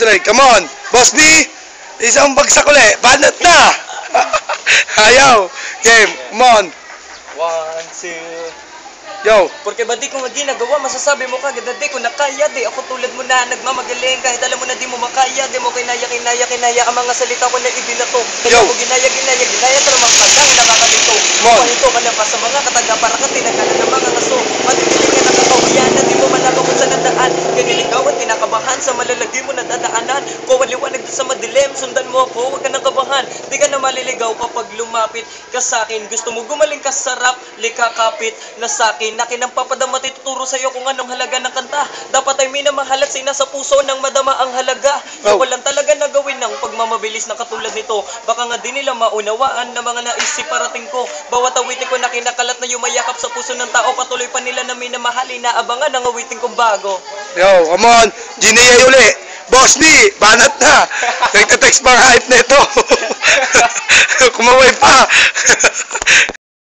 3. Come on. Boss B, isang bagsak ulit. Banat na. Ayaw. Game. Come on. 1, 2. Yo. Porque ba di ko nga ginagawa, masasabi mo kagad na di ko nakaya. Di ako tulad mo na nagmamagaling, kahit alam mo na di mo makaya. Di mo kinaya ang mga salita ko na ibinato. Kaya Yo. mo ginaya talamang palang nakakalito. Mon. Pahinto ka na pa sa mga kataga para ka tinagalan ng mga kaso. Matitigil ka nakakawiyan na di mo malabang kung saan nandaan. Ganiligaw at kinakabahan sa malalagi mo na dadaanan. Kawaliwanag sa madilim, sundan mo ako, huwag ka nang kabahan. Di ka na maliligaw kapag lumapit ka sa akin. Gusto mo gumaling ka sa rap, likakapit na sa akin. Akin ang papadama tuturo sa'yo kung anong halaga ng kanta. Dapat ay minamahal at sinasa puso ng madama ang halaga. Oh. Walang talaga nagawin ng pagmamabilis na katulad nito. Baka nga di nila maunawaan na mga naisip parating ko. Bawat awitin ko na kinakalat na yumayakap sa puso ng tao. Patuloy pa nila na minamahal, inaabangan ang awitin kong bago. Yo, come on. GNA uli. Boss B, banat na. Nagtatext mga hype na ito. Kumaway pa.